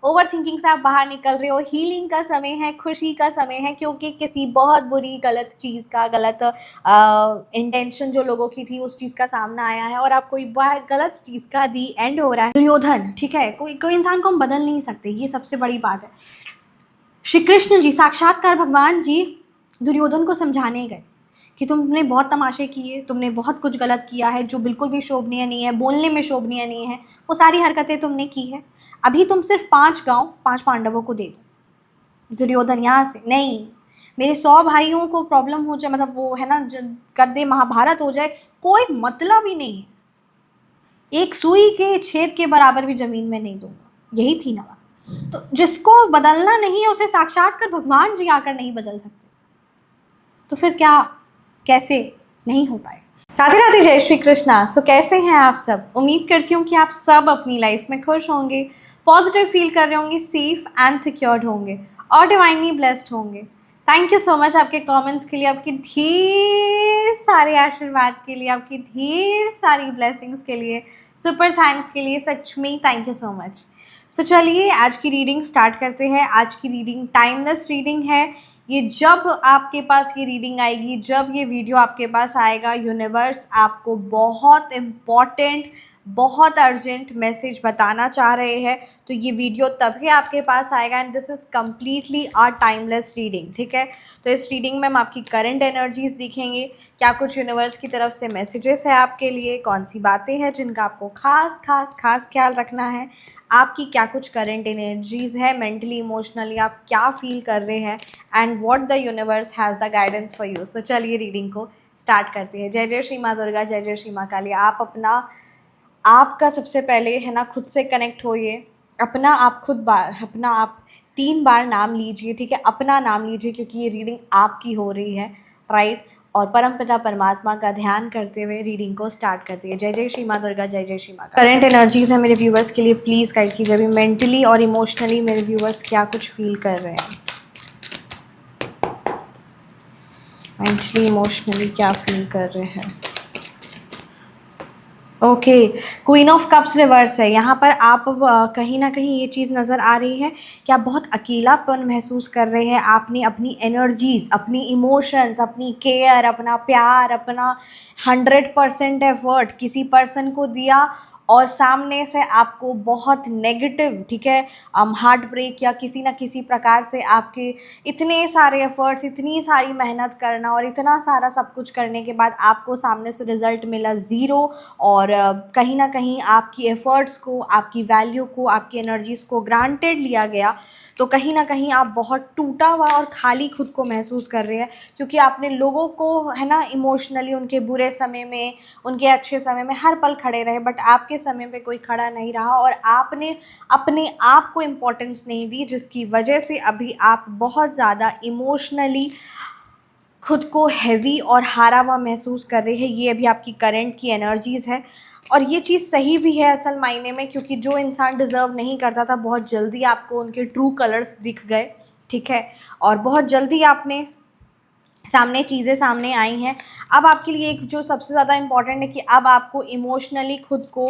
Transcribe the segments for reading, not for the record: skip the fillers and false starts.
Over thinking से आप बाहर निकल रहे हो, हीलिंग का समय है, खुशी का समय है, क्योंकि किसी बहुत बुरी गलत चीज़ का, गलत इंटेंशन जो लोगों की थी उस चीज़ का सामना आया है और आप कोई गलत चीज़ का दी एंड हो रहा है। दुर्योधन, ठीक है, कोई इंसान को हम बदल नहीं सकते, ये सबसे बड़ी बात है। श्री कृष्ण जी, साक्षात्कार भगवान जी, दुर्योधन को समझाने गए कि तुमने बहुत तमाशे किए, तुमने बहुत कुछ गलत किया है जो बिल्कुल भी शोभनीय नहीं है, बोलने में शोभनीय नहीं है, वो सारी हरकतें तुमने की है। अभी तुम सिर्फ 5 गांव 5 पांडवों को दे दो। दुर्योधन यहाँ से नहीं, मेरे 100 भाइयों को प्रॉब्लम हो जाए, मतलब वो है ना कर दे, महाभारत हो जाए, कोई मतलब ही नहीं है। एक सुई के छेद के बराबर भी जमीन में नहीं दूंगा, यही थी ना। तो जिसको बदलना नहीं है उसे साक्षात्कार भगवान जी आकर नहीं बदल सकते, तो फिर क्या, कैसे नहीं हो पाए। राधे राधे, जय श्री कृष्णा। सो कैसे हैं आप सब? उम्मीद करती हूँ कि आप सब अपनी लाइफ में खुश होंगे, पॉजिटिव फील कर रहे होंगे, सेफ एंड सिक्योर्ड होंगे और डिवाइनली ब्लेस्ड होंगे। थैंक यू सो मच आपके कमेंट्स के लिए, आपकी ढेर सारे आशीर्वाद के लिए, आपकी ढेर सारी ब्लेसिंग्स के लिए, सुपर थैंक्स के लिए, सच में थैंक यू सो मच। सो चलिए आज की रीडिंग स्टार्ट करते हैं। आज की रीडिंग टाइमलेस रीडिंग है। ये जब आपके पास ये रीडिंग आएगी, जब ये वीडियो आपके पास आएगा, यूनिवर्स आपको बहुत इम्पॉर्टेंट, बहुत अर्जेंट मैसेज बताना चाह रहे हैं। तो ये वीडियो तभी आपके पास आएगा and this is completely are timeless reading, ठीक है। तो इस रीडिंग में हम आपकी करंट एनर्जीज दिखेंगे, क्या कुछ यूनिवर्स की तरफ से मैसेजेस है आपके लिए, कौन सी बातें हैं जिनका आपको खास खास खास ख्याल रखना है, आपकी क्या कुछ करंट एनर्जीज है, मेंटली इमोशनली आप क्या फील कर रहे हैं and what the universe has the guidance for you. So चलिए रीडिंग को स्टार्ट करते हैं। जय जय श्री माँ दुर्गा, जय जय श्री माँ काली। आपका सबसे पहले है ना खुद से कनेक्ट होइए, अपना आप 3 बार नाम लीजिए, ठीक है, अपना नाम लीजिए क्योंकि ये रीडिंग आपकी हो रही है, राइट। और परमपिता परमात्मा का ध्यान करते हुए रीडिंग को स्टार्ट करते हैं। जय जय श्री माँ दुर्गा, जय जय श्री माँ काली। करंट एनर्जीज है मेरे व्यूवर्स के लिए, प्लीज़ गाइड कीजिए अभी मेंटली और इमोशनली मेरे व्यूवर्स क्या कुछ फील कर रहे हैं, मेंटली इमोशनली क्या फील कर रहे हैं। Okay, queen of cups reverse है यहाँ पर। आप कहीं ना कहीं ये चीज़ नज़र आ रही है कि आप बहुत अकेलापन महसूस कर रहे हैं। आपने अपनी एनर्जीज, अपनी इमोशंस, अपनी केयर, अपना प्यार, अपना 100% एफर्ट किसी पर्सन को दिया और सामने से आपको बहुत नेगेटिव, ठीक है, हार्ट ब्रेक या किसी ना किसी प्रकार से आपके इतने सारे एफर्ट्स, इतनी सारी मेहनत करना और इतना सारा सब कुछ करने के बाद आपको सामने से रिजल्ट मिला ज़ीरो। और कहीं ना कहीं आपकी एफ़र्ट्स को, आपकी वैल्यू को, आपकी एनर्जीज़ को ग्रांटेड लिया गया। तो कहीं ना कहीं आप बहुत टूटा हुआ और खाली खुद को महसूस कर रहे हैं क्योंकि आपने लोगों को है ना इमोशनली उनके बुरे समय में, उनके अच्छे समय में हर पल खड़े रहे, बट आपके समय पे कोई खड़ा नहीं रहा और आपने अपने आप को इम्पोर्टेंस नहीं दी, जिसकी वजह से अभी आप बहुत ज़्यादा इमोशनली खुद को हैवी और हारा हुआ महसूस कर रहे हैं। ये अभी आपकी करंट की एनर्जीज़ है और ये चीज़ सही भी है असल मायने में, क्योंकि जो इंसान डिज़र्व नहीं करता था बहुत जल्दी आपको उनके ट्रू कलर्स दिख गए, ठीक है, और बहुत जल्दी आपने चीज़ें सामने आई हैं। अब आपके लिए एक जो सबसे ज़्यादा इम्पॉर्टेंट है कि अब आपको इमोशनली खुद को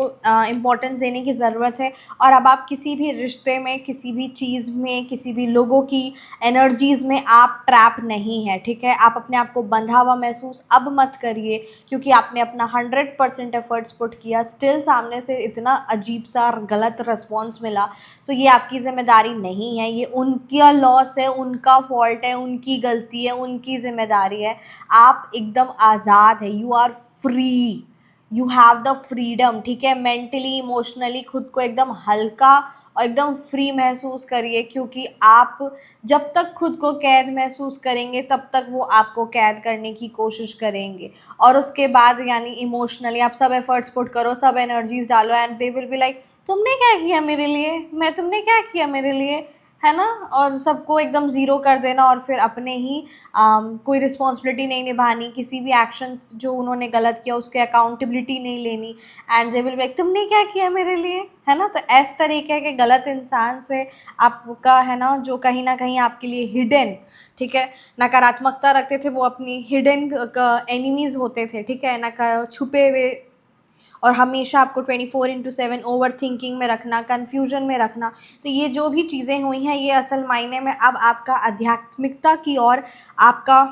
इम्पोर्टेंस देने की ज़रूरत है और अब आप किसी भी रिश्ते में, किसी भी चीज़ में, किसी भी लोगों की एनर्जीज़ में आप ट्रैप नहीं है, ठीक है। आप अपने आप को बंधा हुआ महसूस अब मत करिए क्योंकि आपने अपना 100% एफर्ट्स पुट किया, स्टिल सामने से इतना अजीब सा गलत रिस्पॉन्स मिला। सो ये आपकी ज़िम्मेदारी नहीं है, ये उनका लॉस है, उनका फॉल्ट है, उनकी गलती है, उनकी ज़िम्मेदारी है। आप एकदम आज़ाद है, you are free, you have the freedom, ठीक है। मेंटली इमोशनली खुद को एकदम हल्का और एकदम फ्री महसूस करिए क्योंकि आप जब तक खुद को कैद महसूस करेंगे तब तक वो आपको कैद करने की कोशिश करेंगे और उसके बाद यानी इमोशनली आप सब एफर्ट्स पुट करो, सब एनर्जीज डालो and they will be like तुमने क्या किया मेरे लिए, तुमने क्या किया मेरे लिए, है ना। और सबको एकदम ज़ीरो कर देना और फिर अपने ही कोई रिस्पॉन्सिबिलिटी नहीं निभानी, किसी भी एक्शंस जो उन्होंने गलत किया उसके अकाउंटेबिलिटी नहीं लेनी and they will be like तुमने क्या किया मेरे लिए, है ना। तो इस तरीके के गलत इंसान से आपका है ना जो कहीं ना कहीं आपके लिए हिडन, ठीक है, नकारात्मकता रखते थे, वो अपनी हिडन एनिमीज़ होते थे, ठीक है, छुपे हुए और हमेशा आपको 24/7 ओवर थिंकिंग में रखना, कन्फ्यूजन में रखना। तो ये जो भी चीज़ें हुई हैं, ये असल मायने में अब आपका आध्यात्मिकता की ओर आपका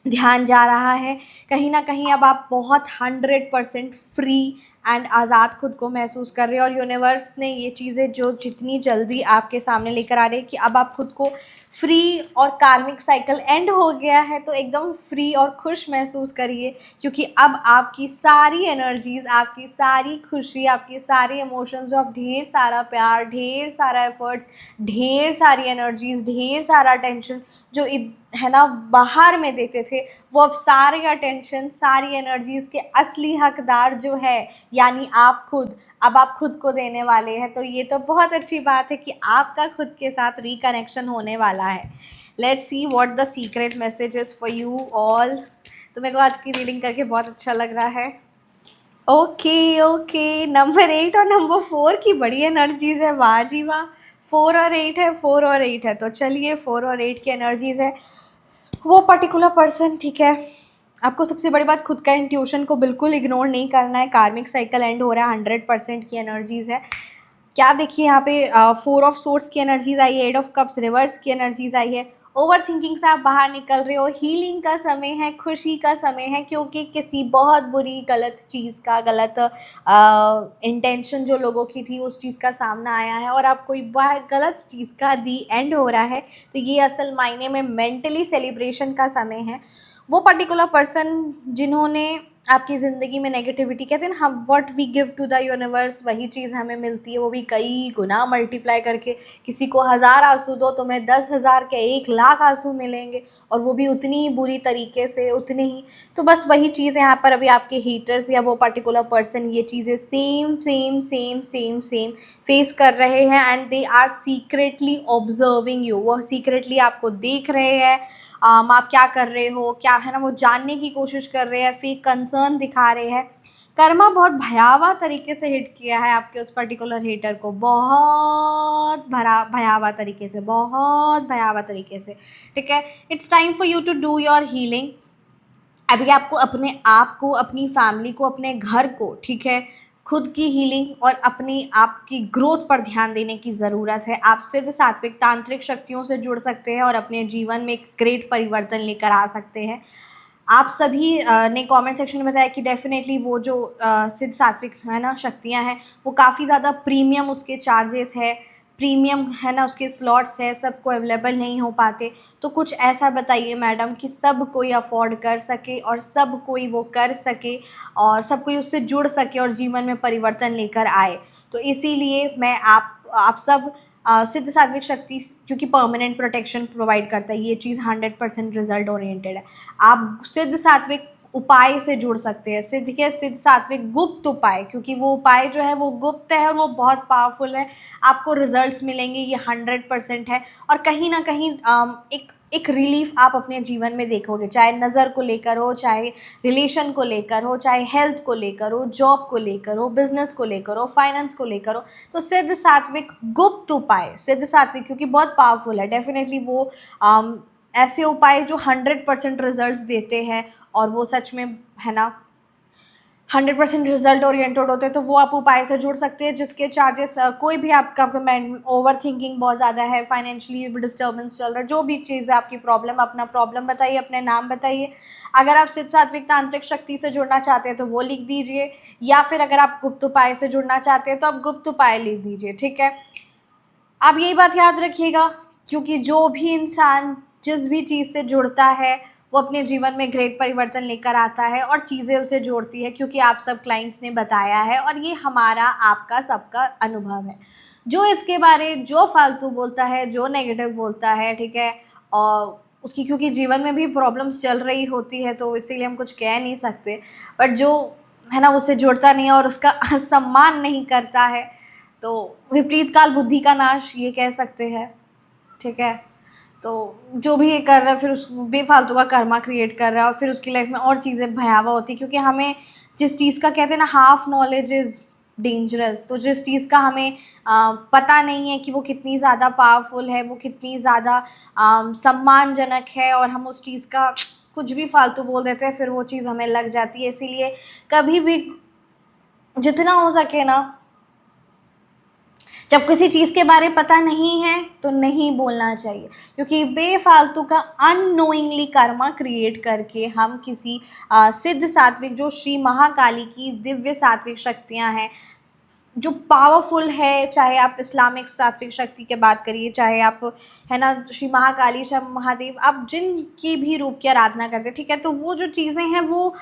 ध्यान जा रहा है। कहीं न कहीं अब आप बहुत 100% फ्री एंड आज़ाद खुद को महसूस कर रहे हो, और यूनिवर्स ने ये चीज़ें जो जितनी जल्दी आपके सामने लेकर आ रही है कि अब आप खुद को फ्री, और कार्मिक साइकिल एंड हो गया है, तो एकदम फ्री और खुश महसूस करिए, क्योंकि अब आपकी सारी एनर्जीज़, आपकी सारी खुशी, आपके सारे इमोशंस, जो आप ढेर सारा प्यार, ढेर सारा एफ़र्ट्स, ढेर सारी एनर्जीज़, ढेर सारा टेंशन जो है ना बाहर में देते थे, वो अब सारे अटेंशन, सारी एनर्जीज़ के असली हकदार जो है, यानी आप खुद, अब आप खुद को देने वाले हैं। तो ये तो बहुत अच्छी बात है कि आपका खुद के साथ रिकनेक्शन होने वाला है। Let's see what the secret message is for you all. तो मेरे को आज की रीडिंग करके बहुत अच्छा लग रहा है। ओके, नंबर 8 और नंबर 4 की बड़ी एनर्जीज़ है, वाह जी वाह। 4 और 8 है, 4 और 8 है, तो चलिए 4 और 8 की एनर्जीज़ है। वो पर्टिकुलर पर्सन, ठीक है, आपको सबसे बड़ी बात, खुद का इंट्यूशन को बिल्कुल इग्नोर नहीं करना है। कार्मिक साइकिल एंड हो रहा है, 100% की एनर्जीज़ है। क्या देखिए यहाँ पे 4 ऑफ सोर्ड्स की एनर्जीज़ आई है, 8 ऑफ कप्स रिवर्स की एनर्जीज़ आई है। ओवर थिंकिंग से आप बाहर निकल रहे हो, हीलिंग का समय है, खुशी का समय है, क्योंकि किसी बहुत बुरी गलत चीज़ का, गलत इंटेंशन जो लोगों की थी, उस चीज़ का सामना आया है, और अब कोई गलत चीज़ का दी एंड हो रहा है। तो ये असल मायने में मेंटली सेलिब्रेशन का समय है। वो पर्टिकुलर पर्सन जिन्होंने आपकी ज़िंदगी में नेगेटिविटी, कहते हैं ना, हम what we give to the universe, वही चीज़ हमें मिलती है, वो भी कई गुना मल्टीप्लाई करके। किसी को 1000 आंसू दो, तुम्हें 10,000 के 1,00,000 आंसू मिलेंगे, और वो भी उतनी ही बुरी तरीके से, उतने ही। तो बस वही चीज़ यहाँ पर अभी आपके हेटर्स या वो पर्टिकुलर पर्सन ये चीज़ें सेम फेस कर रहे हैं, and they are secretly observing you. वो सीक्रेटली आपको देख रहे हैं, आप क्या कर रहे हो, क्या है ना, वो जानने की कोशिश कर रहे हैं, फेक कंसर्न दिखा रहे हैं। कर्मा बहुत भयावह तरीके से हिट किया है आपके उस पर्टिकुलर हेटर को, बहुत भयावह तरीके से, बहुत भयावह तरीके से, ठीक है। It's time for you to do your healing. अभी आपको अपने आप को, अपनी फैमिली को, अपने घर को, ठीक है, खुद की हीलिंग और अपनी आपकी ग्रोथ पर ध्यान देने की ज़रूरत है। आप सिद्ध सात्विक तांत्रिक शक्तियों से जुड़ सकते हैं और अपने जीवन में एक ग्रेट परिवर्तन लेकर आ सकते हैं। आप सभी ने कमेंट सेक्शन में बताया कि डेफ़िनेटली वो जो सिद्ध सात्विक है ना शक्तियाँ हैं, वो काफ़ी ज़्यादा प्रीमियम उसके चार्जेस है, प्रीमियम है ना उसके स्लॉट्स है, सबको अवेलेबल नहीं हो पाते। तो कुछ ऐसा बताइए मैडम कि सब कोई अफ़ोर्ड कर सके, और सब कोई वो कर सके, और सब कोई उससे जुड़ सके और जीवन में परिवर्तन लेकर आए। तो इसीलिए मैं आप सब सिद्ध सात्विक शक्ति, क्योंकि परमानेंट प्रोटेक्शन प्रोवाइड करता है, ये चीज़ 100% रिजल्ट ओरिएंटेड है। आप सिद्ध सात्विक उपाय से जुड़ सकते हैं, सिद्ध सात्विक गुप्त उपाय, क्योंकि वो उपाय जो है वो गुप्त है और वो बहुत पावरफुल है। आपको रिजल्ट्स मिलेंगे, ये 100% है। और कहीं ना कहीं एक रिलीफ आप अपने जीवन में देखोगे, चाहे नज़र को लेकर हो, चाहे रिलेशन को लेकर हो, चाहे हेल्थ को लेकर हो, जॉब को लेकर हो, बिजनेस को लेकर हो, फाइनेंस को लेकर हो। तो सिद्ध सात्विक गुप्त उपाय, सिद्ध सात्विक क्योंकि बहुत पावरफुल है, डेफिनेटली वो ऐसे उपाय जो 100% रिजल्ट्स देते हैं, और वो सच में है ना 100% रिजल्ट ओरिएंटेड होते हैं। तो वो आप उपाय से जुड़ सकते हैं, जिसके चार्जेस कोई भी आपका ओवर थिंकिंग बहुत ज़्यादा है, फाइनेंशियली डिस्टर्बेंस चल रहा है, जो भी चीज़ है आपकी प्रॉब्लम, अपना प्रॉब्लम बताइए, अपने नाम बताइए। अगर आप सिद्ध सात्विक तांत्रिक शक्ति से जुड़ना चाहते हैं तो वो लिख दीजिए, या फिर अगर आप गुप्त उपाय से जुड़ना चाहते हैं तो आप गुप्त उपाय लिख दीजिए, ठीक है। आप यही बात याद रखिएगा, क्योंकि जो भी इंसान जिस भी चीज़ से जुड़ता है, वो अपने जीवन में ग्रेट परिवर्तन लेकर आता है, और चीज़ें उसे जोड़ती है, क्योंकि आप सब क्लाइंट्स ने बताया है, और ये हमारा आपका सबका अनुभव है। जो इसके बारे जो फालतू बोलता है, जो नेगेटिव बोलता है, ठीक है, और उसकी क्योंकि जीवन में भी प्रॉब्लम्स चल रही होती है, तो इसीलिए हम कुछ कह नहीं सकते। बट जो है ना उससे जुड़ता नहीं है और उसका सम्मान नहीं करता है, तो विपरीत काल बुद्धि का नाश, ये कह सकते हैं, ठीक है। तो जो भी ये कर रहा है, फिर उस बेफालतू का कर्मा क्रिएट कर रहा है, और फिर उसकी लाइफ में और चीज़ें भयावह होती है, क्योंकि हमें जिस चीज़ का कहते हैं ना हाफ नॉलेज इज़ डेंजरस। तो जिस चीज़ का हमें पता नहीं है कि वो कितनी ज़्यादा पावरफुल है, वो कितनी ज़्यादा सम्मानजनक है, और हम उस चीज़ का कुछ भी फालतू बोल देते हैं, फिर वो चीज़ हमें लग जाती है। इसीलिए कभी भी जितना हो सके ना, जब किसी चीज़ के बारे में पता नहीं है तो नहीं बोलना चाहिए, क्योंकि बेफालतू का अननोइंगली कर्मा क्रिएट करके हम किसी सिद्ध सात्विक, जो श्री महाकाली की दिव्य सात्विक शक्तियाँ हैं, जो पावरफुल है, चाहे आप इस्लामिक सात्विक शक्ति की बात करिए, चाहे आप, है ना, श्री महाकाली, श्री महादेव, आप जिनकी भी रूप की आराधना करते हैं, ठीक है, तो वो जो चीज़ें हैं वो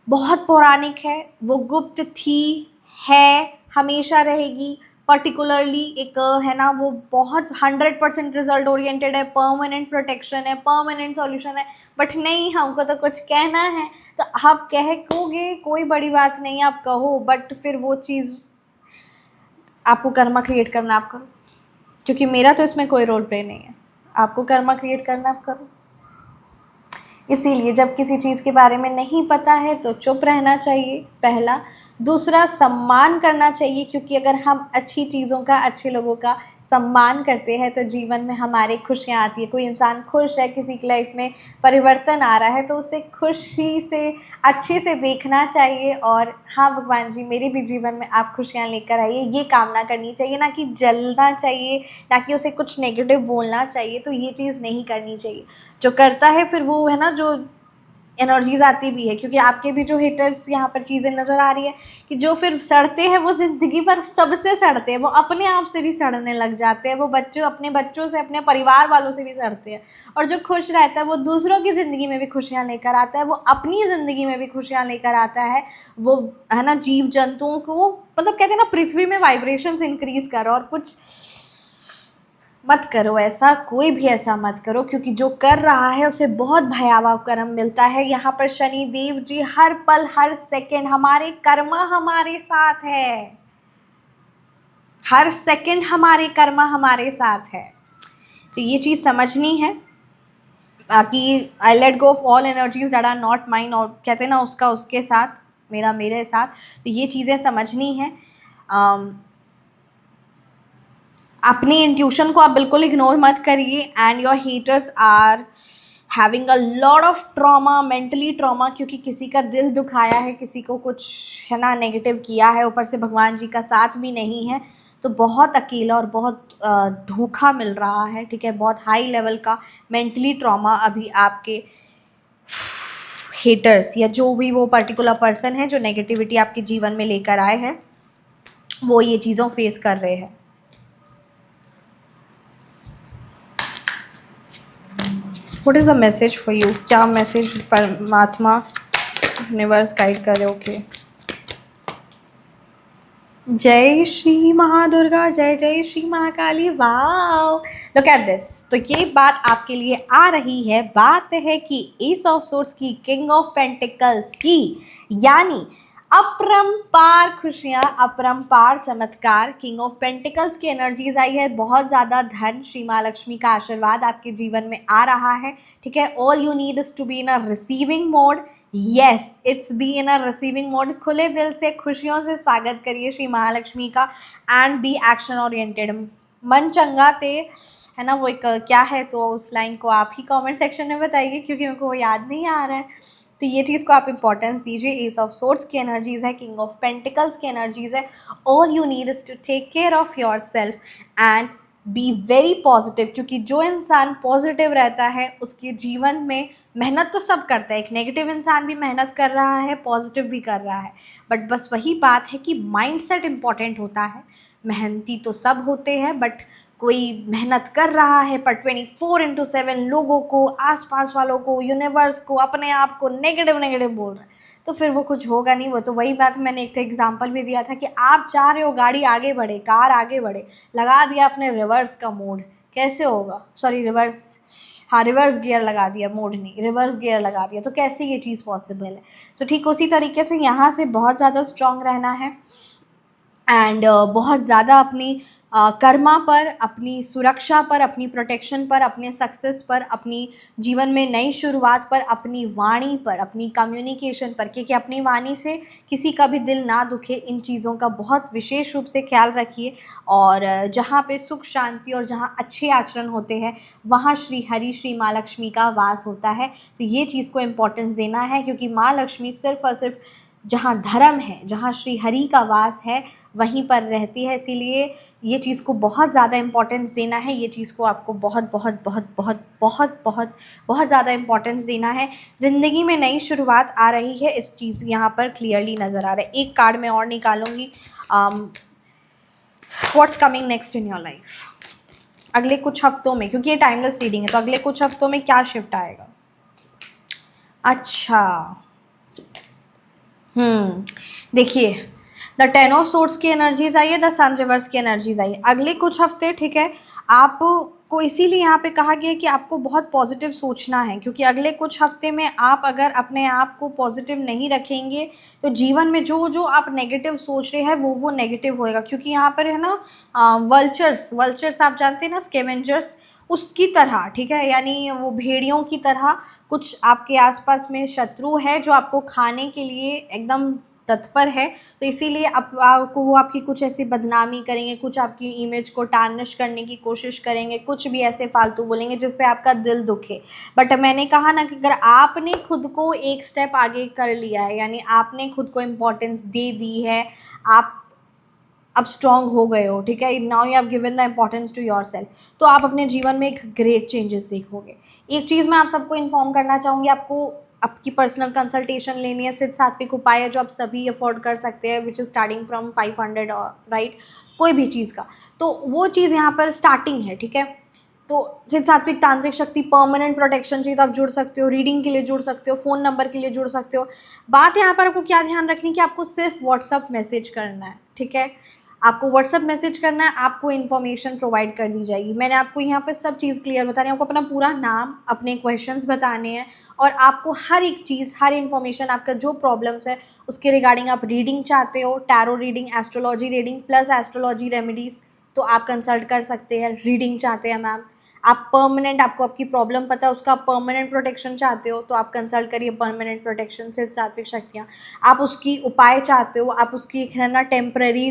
बहुत पौराणिक है, वो गुप्त थी, है, हमेशा रहेगी। पर्टिकुलरली एक, है ना, वो बहुत 100% रिजल्ट ओरिएंटेड है, परमानेंट प्रोटेक्शन है, परमानेंट सॉल्यूशन है। बट नहीं, हमको तो कुछ कहना है, तो आप कहोगे, कोई बड़ी बात नहीं, आप कहो, बट फिर वो चीज़ आपको कर्मा क्रिएट करना आप करो, क्योंकि मेरा तो इसमें कोई रोल प्ले नहीं है। आपको कर्मा क्रिएट करना आप करो। इसीलिए जब किसी चीज़ के बारे में नहीं पता है तो चुप रहना चाहिए, पहला। दूसरा, सम्मान करना चाहिए, क्योंकि अगर हम अच्छी चीज़ों का, अच्छे लोगों का सम्मान करते हैं तो जीवन में हमारे खुशियाँ आती है। कोई इंसान खुश है, किसी की लाइफ में परिवर्तन आ रहा है, तो उसे खुशी से, अच्छे से देखना चाहिए, और हाँ भगवान जी, मेरे भी जीवन में आप खुशियाँ लेकर आइए, ये कामना करनी चाहिए, ना कि जलना चाहिए, ना कि उसे कुछ नेगेटिव बोलना चाहिए। तो ये चीज़ नहीं करनी चाहिए। जो करता है फिर वो, है ना, जो एनर्जीज आती भी है, क्योंकि आपके भी जो हेटर्स यहाँ पर चीज़ें नज़र आ रही है कि जो फिर सड़ते हैं वो ज़िंदगी भर सबसे सड़ते हैं, वो अपने आप से भी सड़ने लग जाते हैं, वो बच्चों, अपने बच्चों से, अपने परिवार वालों से भी सड़ते हैं। और जो खुश रहता है वो दूसरों की ज़िंदगी में भी खुशियाँ लेकर आता है, वो अपनी ज़िंदगी में भी खुशियाँ लेकर आता है। वो, है ना, जीव जंतुओं को, मतलब कहते हैं ना, पृथ्वी में वाइब्रेशंस इंक्रीज़ करो, और कुछ मत करो ऐसा, कोई भी ऐसा मत करो, क्योंकि जो कर रहा है उसे बहुत भयावह कर्म मिलता है। यहाँ पर शनि देव जी हर पल, हर सेकंड हमारे कर्मा हमारे साथ है, हर सेकंड हमारे कर्मा हमारे साथ है। तो ये चीज़ समझनी है। बाकी I let go of all energies that are not mine, और कहते हैं ना, उसका उसके साथ, मेरा मेरे साथ। तो ये चीज़ें समझनी है। अपनी इंट्यूशन को आप बिल्कुल इग्नोर मत करिए। And your haters are having a lot of trauma, mentally trauma, क्योंकि किसी का दिल दुखाया है, किसी को कुछ, है ना, नेगेटिव किया है, ऊपर से भगवान जी का साथ भी नहीं है, तो बहुत अकेला और बहुत धोखा मिल रहा है, ठीक है। बहुत हाई लेवल का मेंटली ट्रॉमा अभी आपके हेटर्स, या जो भी वो पर्टिकुलर पर्सन है जो नेगेटिविटी आपके जीवन में लेकर आए हैं, वो ये चीज़ों फेस कर रहे हैं। What is a message for you? क्या मैसेज परमात्मा, यूनिवर्स गाइड कर रहे हो? ओके, जय श्री महादुर्गा, जय जय Shri Mahakali. Wow, look at this. तो ये बात आपके लिए आ रही है, बात है कि एस ऑफ सोर्ड्स की, किंग ऑफ पेंटिकल्स की, यानी अपरंपार खुशियाँ, अपरंपार चमत्कार, किंग ऑफ पेंटिकल्स की एनर्जीज आई है। बहुत ज़्यादा धन, श्री माँ लक्ष्मी का आशीर्वाद आपके जीवन में आ रहा है, ठीक है। All you need is to be in a receiving mode. Yes, it's be in a receiving mode. खुले दिल से, खुशियों से स्वागत करिए श्री महालक्ष्मी का, एंड बी एक्शन ओरिएंटेड। मन चंगा ते, है ना, वो एक क्या है, तो उस लाइन को आप ही कमेंट सेक्शन में बताइए, क्योंकि मेरे को वो याद नहीं आ रहा है। तो ये चीज़ को आप इंपॉर्टेंस दीजिए। एस ऑफ सोर्ड्स की एनर्जीज़ है, किंग ऑफ पेंटिकल्स की एनर्जीज़ है। All you need is to take care of your self and be very positive, क्योंकि जो इंसान पॉजिटिव रहता है उसके जीवन में, मेहनत तो सब करता है, एक नेगेटिव इंसान भी मेहनत कर रहा है, पॉजिटिव भी कर रहा है, बट बस वही बात है कि माइंडसेट इम्पॉर्टेंट होता है। मेहनती तो सब होते हैं, बट कोई मेहनत कर रहा है पर 24/7 लोगों को, आसपास वालों को, यूनिवर्स को, अपने आप को नेगेटिव नेगेटिव बोल रहा है, तो फिर वो कुछ होगा नहीं। वो तो वही बात, मैंने एक एग्जांपल भी दिया था कि आप चाह रहे हो गाड़ी आगे बढ़े, कार आगे बढ़े, लगा दिया आपने रिवर्स का मोड, कैसे होगा? सॉरी, रिवर्स, हाँ, रिवर्स गियर लगा दिया, मोड नहीं, रिवर्स गियर लगा दिया, तो कैसे ये चीज़ पॉसिबल है? सो ठीक उसी तरीके से यहाँ से बहुत ज़्यादा स्ट्रॉन्ग रहना है, एंड बहुत ज़्यादा अपनी कर्मा पर, अपनी सुरक्षा पर, अपनी प्रोटेक्शन पर, अपने सक्सेस पर, अपनी जीवन में नई शुरुआत पर, अपनी वाणी पर, अपनी कम्युनिकेशन पर, क्योंकि अपनी वाणी से किसी का भी दिल ना दुखे, इन चीज़ों का बहुत विशेष रूप से ख्याल रखिए। और जहाँ पे सुख शांति और जहाँ अच्छे आचरण होते हैं, वहाँ श्री हरि, श्री माँ लक्ष्मी का वास होता है। तो ये चीज़ को इम्पोर्टेंस देना है, क्योंकि माँ लक्ष्मी सिर्फ और सिर्फ जहाँ धर्म है, जहाँ श्री हरि का वास है, वहीं पर रहती है। इसीलिए ये चीज़ को बहुत ज़्यादा इम्पोर्टेंस देना है, ये चीज़ को आपको बहुत बहुत बहुत बहुत बहुत बहुत बहुत ज़्यादा इम्पोर्टेंस देना है। ज़िंदगी में नई शुरुआत आ रही है, इस चीज़ यहाँ पर क्लियरली नज़र आ रहा है। एक कार्ड मैं और निकालूंगी, what's coming next in your life, अगले कुछ हफ्तों में, क्योंकि ये टाइमलेस रीडिंग है, तो अगले कुछ हफ्तों में क्या शिफ्ट आएगा। अच्छा, देखिए, द टेन ऑफ सोर्ड्स की एनर्जीज आई है, द सन रिवर्स की एनर्जीज आई है। अगले कुछ हफ्ते, ठीक है, आपको इसीलिए यहाँ पे कहा गया है कि आपको बहुत पॉजिटिव सोचना है, क्योंकि अगले कुछ हफ्ते में आप अगर अपने आप को पॉजिटिव नहीं रखेंगे तो जीवन में जो जो आप नेगेटिव सोच रहे हैं वो नेगेटिव होएगा। क्योंकि यहाँ पर है ना, वल्चर्स आप जानते हैं ना, स्कैवेंजर्स, उसकी तरह, ठीक है, यानी वो भेड़ियों की तरह कुछ आपके आसपास में शत्रु है जो आपको खाने के लिए एकदम तत्पर है। तो इसीलिए आपको वो आपकी कुछ ऐसी बदनामी करेंगे, कुछ आपकी इमेज को टार्निश करने की कोशिश करेंगे, कुछ भी ऐसे फालतू बोलेंगे जिससे आपका दिल दुखे। बट मैंने कहा ना कि अगर आपने खुद को एक स्टेप आगे कर लिया है, यानी आपने खुद को इम्पोर्टेंस दे दी है, आप अब स्ट्रॉन्ग हो गए हो, ठीक है, now you have given the importance to your self, तो आप अपने जीवन में एक ग्रेट चेंजेस देखोगे। एक चीज़ मैं आप सबको इन्फॉर्म करना चाहूँगी, आपको आपकी पर्सनल कंसल्टेशन लेनी है, सिद्ध सात्विक उपाय है जो आप सभी अफोर्ड कर सकते हैं, which is starting from 500, right, कोई भी चीज़ का, तो वो चीज़ यहाँ पर स्टार्टिंग है, ठीक है। तो सिद्ध सात्विक तांत्रिक शक्ति, परमानेंट प्रोटेक्शन चाहिए तो आप जुड़ सकते हो, रीडिंग के लिए जुड़ सकते हो, फ़ोन नंबर के लिए जुड़ सकते हो। बात यहाँ पर आपको क्या ध्यान रखनी कि आपको सिर्फ व्हाट्सअप मैसेज करना है, ठीक है, आपको व्हाट्सअप मैसेज करना है, आपको इन्फॉर्मेशन प्रोवाइड कर दी जाएगी। मैंने आपको यहाँ पे सब चीज़ क्लियर बतानी है, आपको अपना पूरा नाम, अपने क्वेश्चंस बताने हैं, और आपको हर एक चीज़, हर इन्फॉर्मेशन, आपका जो प्रॉब्लम्स है उसके रिगार्डिंग, आप रीडिंग चाहते हो, tarot reading, astrology reading plus astrology remedies, तो आप कंसल्ट कर सकते हैं। रीडिंग चाहते हैं मैम, आप परमानेंट, आपको आपकी प्रॉब्लम पता है, उसका परमानेंट प्रोटेक्शन चाहते हो तो आप कंसल्ट करिए, परमानेंट प्रोटेक्शन से सात्विक शक्तियाँ। आप उसकी उपाय चाहते हो, आप उसकी है ना टेम्पररी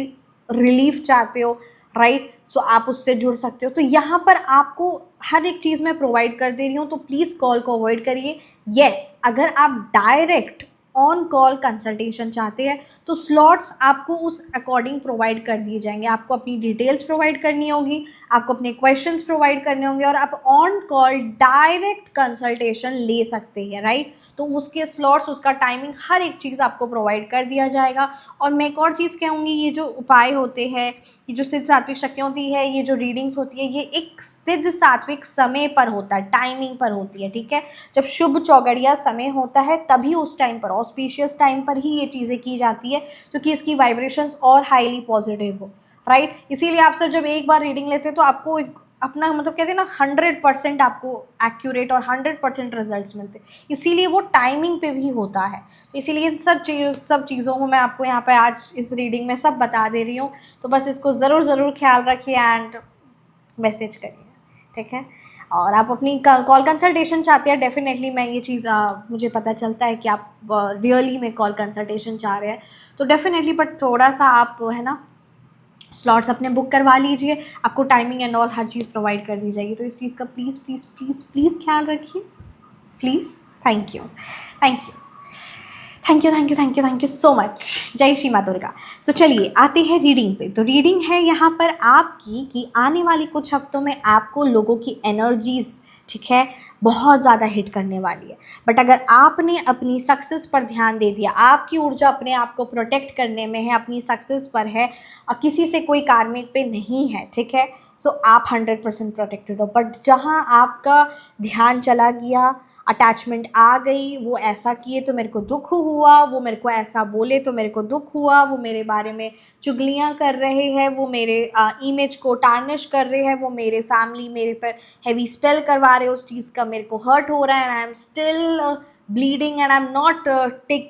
रिलीफ चाहते हो, राइट, सो आप उससे जुड़ सकते हो। तो यहाँ पर आपको हर एक चीज़ मैं प्रोवाइड कर दे रही हूँ, तो प्लीज़ कॉल को अवॉइड करिए। येस, अगर आप डायरेक्ट ऑन कॉल कंसल्टेशन चाहते हैं तो स्लॉट्स आपको उस अकॉर्डिंग प्रोवाइड कर दिए जाएंगे। आपको अपनी डिटेल्स प्रोवाइड करनी होगी, आपको अपने क्वेश्चंस प्रोवाइड करने होंगे, और आप ऑन कॉल डायरेक्ट कंसल्टेशन ले सकते हैं, राइट। तो उसके स्लॉट्स, उसका टाइमिंग, हर एक चीज़ आपको प्रोवाइड कर दिया जाएगा। और मैं एक और चीज़ कहूँगी, ये जो उपाय होते हैं, ये जो सिद्ध सात्विक शक्तियाँ होती है, ये जो रीडिंग्स होती है, ये एक सिद्ध सात्विक समय पर होता है, टाइमिंग पर होती है, ठीक है। जब शुभ चौगड़िया समय होता है तभी उस टाइम पर, ऑस्पिशियस टाइम पर ही ये चीज़ें की जाती है, क्योंकि इसकी वाइब्रेशंस और हाईली पॉजिटिव हो, राइट। इसीलिए आप सब जब एक बार रीडिंग लेते हैं तो आपको अपना मतलब कहते हैं ना 100% आपको एक्यूरेट और 100% रिजल्ट्स मिलते हैं। इसीलिए वो टाइमिंग पे भी होता है। तो इसीलिए सब चीज़ों को मैं आपको यहाँ पे आज इस रीडिंग में सब बता दे रही हूँ। तो बस इसको ज़रूर ख्याल रखिए एंड मैसेज करिए, ठीक है। और आप अपनी कॉल कंसल्टेशन चाहते हैं, डेफिनेटली मैं ये चीज़ मुझे पता चलता है कि आप रियली में कॉल कंसल्टेशन चाह रहे हैं, तो डेफिनेटली, बट थोड़ा सा आप है ना स्लॉट्स अपने बुक करवा लीजिए, आपको timing and all her cheese provide कर दी जाएगी। तो इस चीज़ का प्लीज़ प्लीज़ प्लीज़ प्लीज़ ख्याल रखिए, please. Thank you, thank you, thank you, thank you, thank you, thank you so much. जय श्री माँ दुर्गा। सो चलिए आते हैं रीडिंग पे। तो रीडिंग है यहाँ पर आपकी कि आने वाली कुछ हफ्तों में आपको लोगों की एनर्जीज़, ठीक है, बहुत ज़्यादा हिट करने वाली है। बट अगर आपने अपनी सक्सेस पर ध्यान दे दिया, आपकी ऊर्जा अपने आप को प्रोटेक्ट करने में है, अपनी सक्सेस पर है, और किसी से कोई कार्मिक पे नहीं है, ठीक है, सो आप 100% प्रोटेक्टेड हो। बट जहाँ आपका ध्यान चला गया, अटैचमेंट आ गई, वो ऐसा किए तो मेरे को दुख हुआ, वो मेरे को ऐसा बोले तो मेरे को दुख हुआ, वो मेरे बारे में चुगलियाँ कर रहे हैं, वो मेरे इमेज को टार्निश कर रहे हैं, वो मेरे फैमिली मेरे पर हैवी स्पेल करवा रहे हैं, उस चीज़ का मेरे को हर्ट हो रहा है, and I am still bleeding and I am not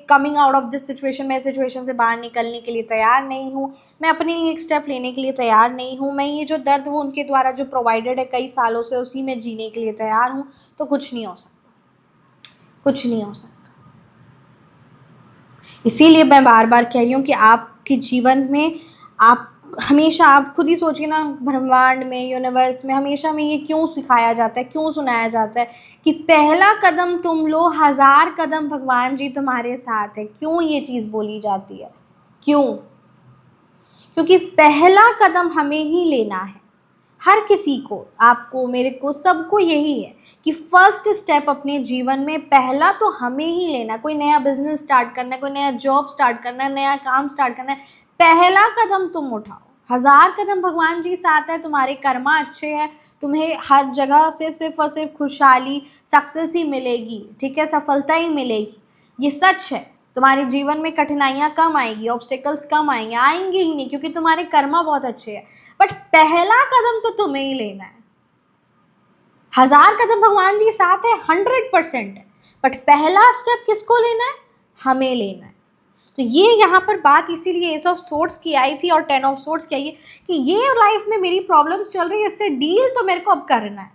coming out of this situation. मैं सिचुएशन से बाहर निकलने के लिए तैयार नहीं हूँ, मैं अपने लिए एक स्टेप लेने के लिए तैयार नहीं हूँ, मैं ये जो दर्द वो उनके द्वारा जो प्रोवाइडेड है कई सालों से, उसी में जीने के लिए तैयार हूँ, तो कुछ नहीं हो सकता, कुछ नहीं हो सकता। इसीलिए मैं बार बार कह रही हूँ कि आपके जीवन में आप हमेशा आप खुद ही सोचिए ना, ब्रह्मांड में, यूनिवर्स में हमेशा में ये क्यों सिखाया जाता है, क्यों सुनाया जाता है कि पहला कदम तुम लो, 1000 कदम भगवान जी तुम्हारे साथ है। क्यों ये चीज़ बोली जाती है? क्यों? क्योंकि पहला कदम हमें ही लेना है। हर किसी को, आपको, मेरे को, सबको यही है कि फर्स्ट स्टेप अपने जीवन में पहला तो हमें ही लेना। कोई नया बिजनेस स्टार्ट करना है, कोई नया जॉब स्टार्ट करना है, नया काम स्टार्ट करना है, पहला कदम तुम उठाओ। 1000 कदम भगवान जी साथ है, तुम्हारे कर्मा अच्छे हैं, तुम्हें हर जगह से सिर्फ और सिर्फ खुशहाली, सक्सेस ही मिलेगी, ठीक है, सफलता ही मिलेगी। ये सच है। तुम्हारे जीवन में कठिनाइयाँ कम आएगी, ऑब्स्टेकल्स कम आएंगे, आएंगे ही नहीं, क्योंकि तुम्हारे कर्मा बहुत अच्छे हैं। बट पहला कदम तो तुम्हें ही लेना है। 1000 कदम भगवान जी साथ है, 100% है, बट पहला स्टेप किसको लेना है? हमें लेना है। तो ये यहाँ पर बात इसीलिए एस ऑफ सोर्ड्स की आई थी और 10 ऑफ सोर्ड्स की आई है कि ये लाइफ में मेरी प्रॉब्लम्स चल रही है, इससे डील तो मेरे को अब करना है,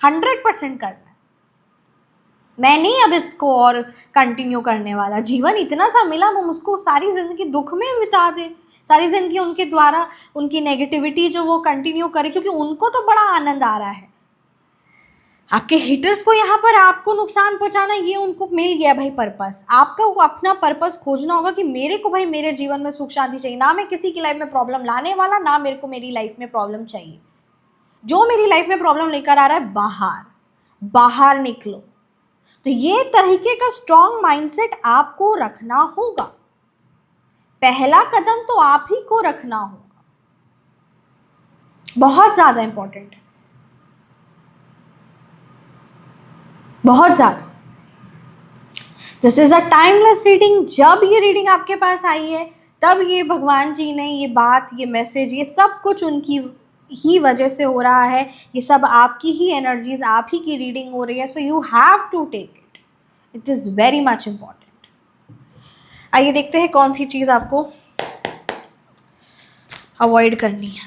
100% करना है। मैं नहीं अब इसको और कंटिन्यू करने वाला। जीवन इतना सा मिला, हम उसको सारी ज़िंदगी दुख में बिता दें, सारी ज़िंदगी उनके द्वारा, उनकी नेगेटिविटी जो वो कंटिन्यू करें, क्योंकि उनको तो बड़ा आनंद आ रहा है। आपके हिटर्स को यहाँ पर आपको नुकसान पहुंचाना, ये उनको मिल गया भाई पर्पस। आपका अपना पर्पस खोजना होगा कि मेरे को भाई मेरे जीवन में सुख शांति चाहिए, ना मैं किसी की लाइफ में प्रॉब्लम लाने वाला, ना मेरे को मेरी लाइफ में प्रॉब्लम चाहिए। जो मेरी लाइफ में प्रॉब्लम लेकर आ रहा है, बाहर बाहर निकलो। तो ये तरीके का स्ट्रॉन्ग माइंडसेट आपको रखना होगा। पहला कदम तो आप ही को रखना होगा, बहुत ज्यादा इंपॉर्टेंट है, बहुत ज्यादा। This is a timeless reading. जब ये रीडिंग आपके पास आई है, तब ये भगवान जी ने ये बात, ये मैसेज, ये सब कुछ उनकी ही वजह से हो रहा है। ये सब आपकी ही एनर्जीज, आप ही की रीडिंग हो रही है। So you have to take it, it is very much important. आइए देखते हैं कौन सी चीज़ आपको अवॉइड करनी है।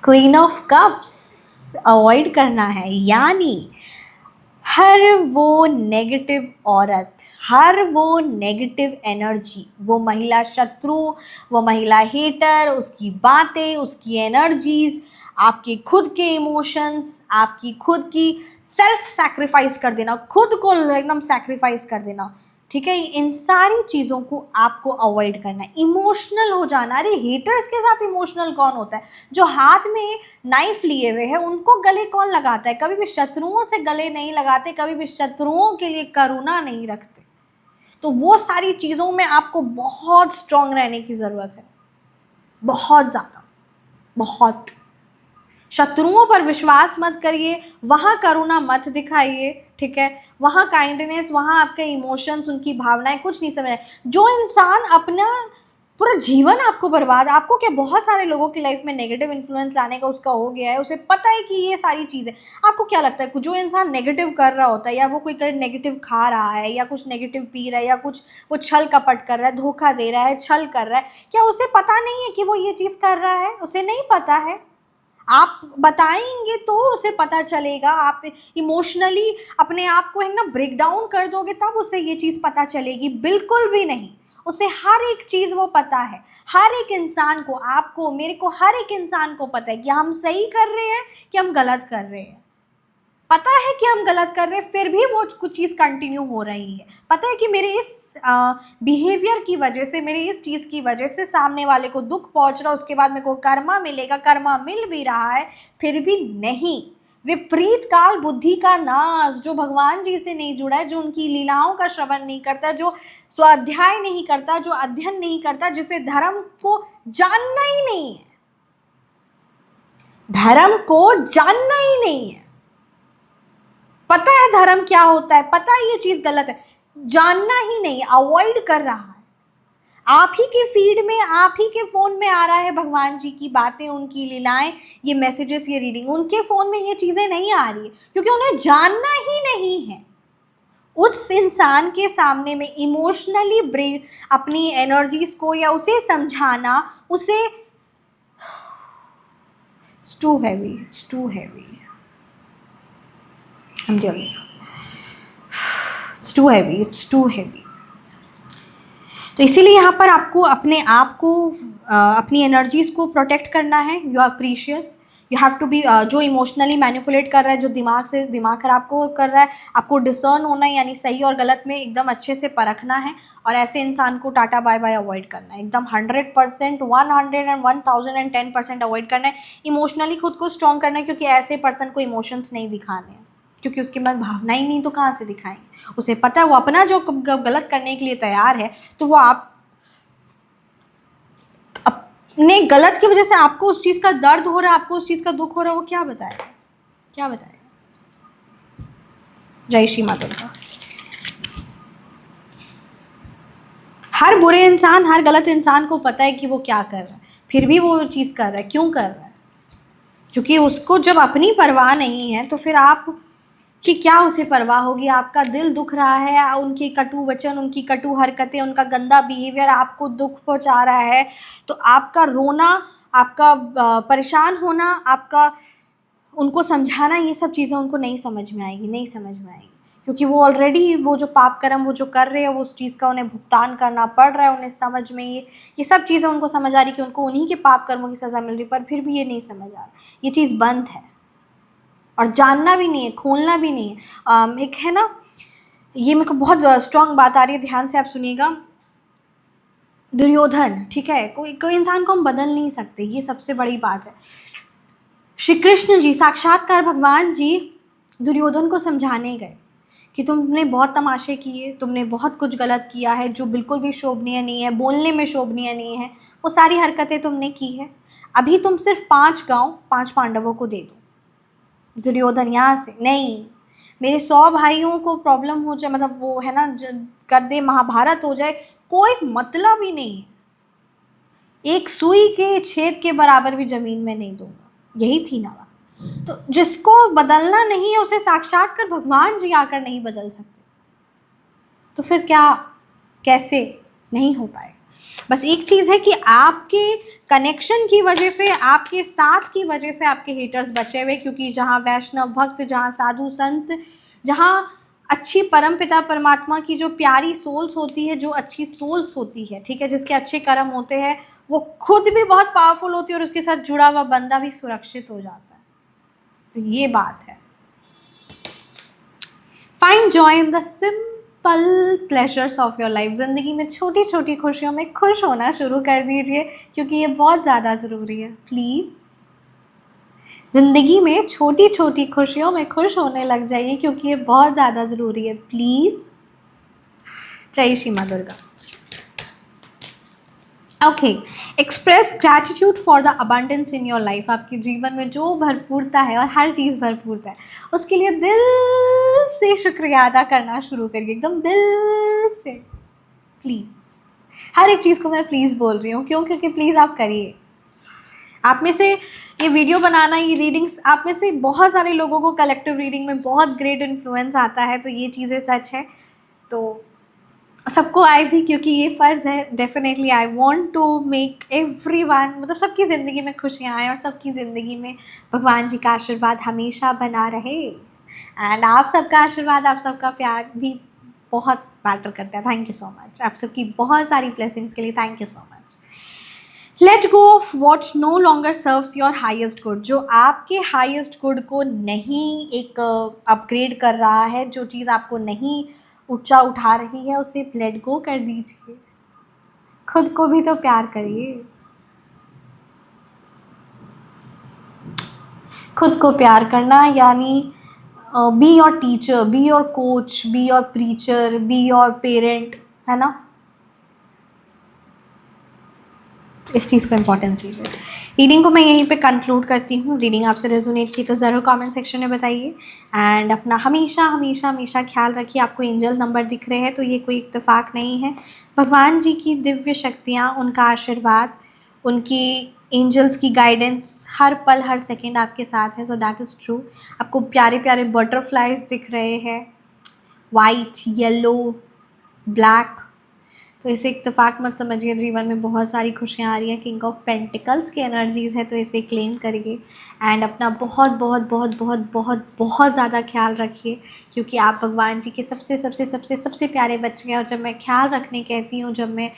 क्वीन ऑफ कप्स अवॉइड करना है, यानी हर वो नेगेटिव औरत, हर वो नेगेटिव एनर्जी, वो महिला शत्रु, वो महिला हेटर, उसकी बातें, उसकी एनर्जीज, आपके खुद के इमोशंस, आपकी खुद की सेल्फ सैक्रिफाइस कर देना, खुद को एकदम सैक्रिफाइस कर देना, ठीक है, इन सारी चीज़ों को आपको अवॉइड करना है। इमोशनल हो जाना, अरे हेटर्स के साथ इमोशनल कौन होता है? जो हाथ में नाइफ लिए हुए हैं उनको गले कौन लगाता है? कभी भी शत्रुओं से गले नहीं लगाते, कभी भी शत्रुओं के लिए करुणा नहीं रखते। तो वो सारी चीज़ों में आपको बहुत स्ट्रांग रहने की ज़रूरत है, बहुत ज़्यादा, बहुत। शत्रुओं पर विश्वास मत करिए, वहाँ करुणा मत दिखाइए, ठीक है, वहाँ काइंडनेस, वहाँ आपके इमोशंस, उनकी भावनाएं कुछ नहीं समझ। जो इंसान अपना पूरा जीवन आपको बर्बाद, आपको क्या, बहुत सारे लोगों की लाइफ में नेगेटिव इन्फ्लुएंस लाने का उसका हो गया है, उसे पता है कि ये सारी चीज़ें, आपको क्या लगता है जो इंसान नेगेटिव कर रहा होता है, या वो कोई नेगेटिव खा रहा है, या कुछ नेगेटिव पी रहा है, या कुछ छल कपट कर रहा है, धोखा दे रहा है, छल कर रहा है, क्या उसे पता नहीं है कि वो ये चीज़ कर रहा है? उसे नहीं पता है। आप बताएंगे तो उसे पता चलेगा। आप इमोशनली अपने आप को है ना ब्रेक डाउन कर दोगे, तब उसे ये चीज़ पता चलेगी? बिल्कुल भी नहीं। उसे हर एक चीज़ वो पता है। हर एक इंसान को, आपको, मेरे को, हर एक इंसान को पता है कि हम सही कर रहे हैं कि हम गलत कर रहे हैं। पता है कि हम गलत कर रहे हैं, फिर भी वो कुछ चीज़ कंटिन्यू हो रही है। पता है कि मेरे इस बिहेवियर की वजह से, मेरे इस चीज़ की वजह से सामने वाले को दुख पहुंच रहा है, उसके बाद मेरे को कर्मा मिलेगा, कर्मा मिल भी रहा है, फिर भी नहीं। विपरीत काल बुद्धि का नाश, जो भगवान जी से नहीं जुड़ा है, जो उनकी लीलाओं का श्रवण नहीं करता, जो स्वाध्याय नहीं करता, जो अध्ययन नहीं करता, जिसे धर्म को जानना ही नहीं है, धर्म को जानना ही नहीं है, पता है धर्म क्या होता है, पता है ये चीज गलत है, जानना ही नहीं, अवॉइड कर रहा है। आप ही के फीड में, आप ही के फोन में आ रहा है भगवान जी की बातें, उनकी लीलाएं, ये मैसेजेस, ये रीडिंग, उनके फोन में ये चीजें नहीं आ रही है, क्योंकि उन्हें जानना ही नहीं है। उस इंसान के सामने में इमोशनली ब्रेक अपनी एनर्जीज को, या उसे समझाना, उसे it's too heavy, I'm really sorry. It's too heavy, it's too heavy. तो इसीलिए यहाँ पर आपको अपने आप को अपनी एनर्जीज़ को प्रोटेक्ट करना है। You are precious, you have to be, जो इमोशनली मैनिपुलेट कर रहा है, जो दिमाग खराब को कर रहा है, आपको डिसर्न होना है, यानी सही और गलत में एकदम अच्छे से परखना है और ऐसे इंसान को टाटा बाय बाय अवॉइड करना है, एकदम 100%, 110% अवॉइड करना है। इमोशनली खुद को स्ट्रॉन्ग करना है, क्योंकि ऐसे पर्सन को इमोशंस नहीं दिखाने हैं, क्योंकि उसके पास भावना ही नहीं, तो कहाँ से दिखाएंगे। उसे पता है वो अपना जो गलत करने के लिए तैयार है, तो वो आप अपने गलत की वजह से आपको उस चीज़ का दर्द हो रहा है, आपको उस चीज़ का दुख हो रहा है, वो क्या बताएगा, क्या बताएगा। जय श्री माता दुर्गा। हर बुरे इंसान, हर गलत इंसान को पता है कि वो क्या कर रहा है, फिर भी वो चीज़ कर रहा है। क्यों कर रहा है? क्योंकि उसको जब अपनी परवाह नहीं है, तो फिर आप कि क्या उसे परवाह होगी। आपका दिल दुख रहा है, उनके कटु वचन, उनकी कटु हरकतें, उनका गंदा बिहेवियर आपको दुख पहुंचा रहा है, तो आपका रोना, आपका परेशान होना, आपका उनको समझाना, ये सब चीज़ें उनको नहीं समझ में आएगी, नहीं समझ में आएगी, क्योंकि वो ऑलरेडी वो जो पाप कर्म वो जो कर रहे हैं, वो उस चीज़ का उन्हें भुगतान करना पड़ रहा है। उन्हें समझ में ये सब चीज़ें उनको समझ आ रही कि उनको उन्हीं के पाप कर्मों की सज़ा मिल रही, पर फिर भी ये नहीं समझ आ रहा, ये चीज़ बंद है और जानना भी नहीं है, खोलना भी नहीं है। एक है ना, ये मेरे को बहुत स्ट्रॉन्ग बात आ रही है, ध्यान से आप सुनिएगा। दुर्योधन, ठीक है, कोई इंसान को हम बदल नहीं सकते, ये सबसे बड़ी बात है। श्री कृष्ण जी, साक्षात्कार भगवान जी, दुर्योधन को समझाने गए कि तुमने बहुत तमाशे किए, तुमने बहुत कुछ गलत किया है जो बिल्कुल भी शोभनीय नहीं है, बोलने में शोभनीय नहीं है, वो सारी हरकतें तुमने की है। अभी तुम सिर्फ 5 गांव 5 पांडवों को दे दो। दुर्योधन यहाँ से नहीं, मेरे 100 भाइयों को प्रॉब्लम हो जाए, मतलब वो है ना कर दे, महाभारत हो जाए, कोई मतलब ही नहीं है, एक सुई के छेद के बराबर भी ज़मीन में नहीं दूंगा। यही थी ना बात। तो जिसको बदलना नहीं है, उसे साक्षात कर भगवान जी आकर नहीं बदल सकते, तो फिर क्या, कैसे नहीं हो पाए। बस एक चीज़ है कि आपके कनेक्शन की वजह से, आपके साथ की वजह से आपके हेटर्स बचे हुए, क्योंकि जहाँ वैष्णव भक्त, जहाँ साधु संत, जहाँ अच्छी परमपिता परमात्मा की जो प्यारी सोल्स होती है, जो अच्छी सोल्स होती है, ठीक है, जिसके अच्छे कर्म होते हैं, वो खुद भी बहुत पावरफुल होती है और उसके साथ जुड़ा हुआ बंदा भी सुरक्षित हो जाता है। तो ये बात है। Find joy in the simple pleasures of your life. ज़िंदगी में छोटी छोटी खुशियों में खुश होना शुरू कर दीजिए, क्योंकि ये बहुत ज़्यादा ज़रूरी है। प्लीज़ ज़िंदगी में छोटी छोटी खुशियों में खुश होने लग जाइए, क्योंकि ये बहुत ज़्यादा ज़रूरी है। प्लीज़। जय श्री माँ Durga. Okay, express gratitude for the abundance in your life. आपके जीवन में जो भरपूरता है और हर चीज़ भरपूरता है, उसके लिए दिल से शुक्रिया अदा करना शुरू करिए, एकदम दिल से। प्लीज़, हर एक चीज़ को मैं प्लीज़ बोल रही हूँ, क्यों? क्योंकि प्लीज़ आप करिए। आप में से ये वीडियो बनाना, ये रीडिंग्स, आप में से बहुत सारे लोगों को कलेक्टिव रीडिंग में बहुत ग्रेट इन्फ्लुएंस आता है, तो ये चीज़ें सच है। तो सबको आए भी, क्योंकि ये फ़र्ज़ है। Definitely I want to make everyone, मतलब सबकी ज़िंदगी में खुशियाँ आएँ और सबकी ज़िंदगी में भगवान जी का आशीर्वाद हमेशा बना रहे। एंड आप सबका आशीर्वाद, आप सबका प्यार भी बहुत मैटर करता है। थैंक यू सो मच, आप सबकी बहुत सारी ब्लेसिंग्स के लिए thank you so much. Let go of what no longer serves your highest good. जो आपके हाइएस्ट गुड को नहीं एक अपग्रेड कर रहा है, जो चीज़ आपको नहीं ऊंचा उठा रही है, उसे लेट गो कर दीजिए। खुद को भी तो प्यार करिए, खुद को प्यार करना यानी be your teacher, be your coach, be your preacher, be your parent, है ना। इस चीज़ को इम्पोर्टेंस दीजिए। रीडिंग को मैं यहीं पे कंक्लूड करती हूँ। रीडिंग आपसे रेजोनेट की तो ज़रूर कमेंट सेक्शन में बताइए। एंड अपना हमेशा हमेशा हमेशा ख्याल रखिए। आपको एंजल नंबर दिख रहे हैं तो ये कोई इत्तेफाक नहीं है। भगवान जी की दिव्य शक्तियाँ, उनका आशीर्वाद, उनकी एंजल्स की गाइडेंस हर पल हर सेकेंड आपके साथ है। So that is true. आपको प्यारे प्यारे बटरफ्लाइज दिख रहे हैं, वाइट, येलो, ब्लैक। तो इसे इत्तेफाक मत समझिए, जीवन में बहुत सारी खुशियाँ आ रही हैं। किंग ऑफ पेंटिकल्स की एनर्जीज़ है, तो इसे क्लेम करिए एंड अपना बहुत बहुत बहुत बहुत बहुत बहुत ज़्यादा ख्याल रखिए, क्योंकि आप भगवान जी के सबसे सबसे सबसे सबसे प्यारे बच्चे हैं। और जब मैं ख्याल रखने कहती हूँ, जब मैं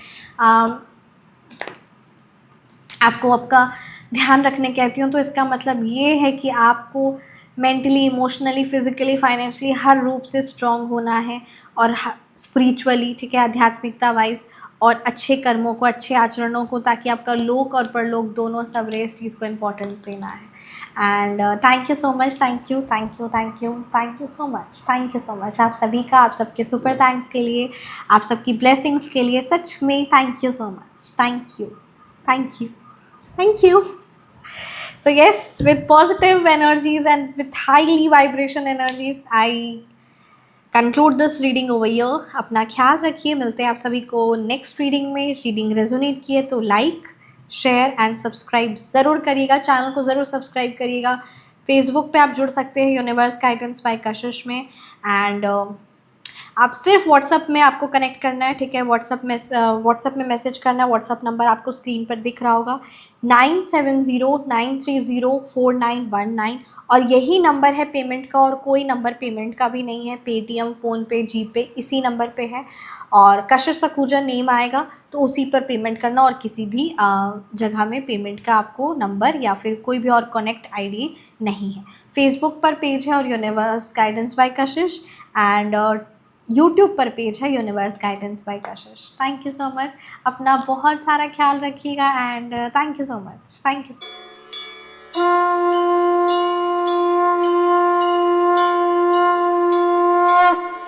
आपको आपका ध्यान रखने कहती हूँ, तो इसका मतलब ये है कि आपको मेंटली, इमोशनली, फिज़िकली, फाइनेंशियली हर रूप से स्ट्रॉन्ग होना है, और स्पिरिचुअली, ठीक है, आध्यात्मिकता वाइज, और अच्छे कर्मों को, अच्छे आचरणों को, ताकि आपका लोक और परलोक दोनों सबरे इस चीज़ को इम्पोर्टेंस देना है। And thank you so much, thank you thank you thank you thank you so much, thank you so much आप सभी का, आप सबके सुपर थैंक्स के लिए, आप सबकी ब्लेसिंग्स के लिए, सच में thank you so much, thank you thank you thank you. So yes, with positive energies and with highly vibration energies, I conclude this reading over here. अपना ख्याल रखिए, मिलते हैं आप सभी को नेक्स्ट रीडिंग में। रीडिंग रेजोनेट किए तो लाइक, शेयर एंड सब्सक्राइब ज़रूर करिएगा, चैनल को ज़रूर सब्सक्राइब करिएगा। फेसबुक पे आप जुड़ सकते हैं यूनिवर्स गाइडेंस बाय कशिश में, एंड आप सिर्फ व्हाट्सअप में आपको कनेक्ट करना है, ठीक है। व्हाट्सअप में मैसेज करना है। व्हाट्सअप नंबर आपको स्क्रीन पर दिख रहा होगा, 9709304919, और यही नंबर है पेमेंट का, और कोई नंबर पेमेंट का भी नहीं है। पेटीएम, फ़ोनपे, जीपे इसी नंबर पे है, और कशिश सखूजा नेम आएगा तो उसी पर पेमेंट करना, और किसी भी जगह में पेमेंट का आपको नंबर या फिर कोई भी और कनेक्ट आईडी नहीं है। फेसबुक पर पेज है और universe guidance bye Kashish, and YouTube पर पेज है universe guidance bye Kashish. Thank you so much, अपना बहुत सारा ख्याल रखिएगा, and thank you so much, thank you.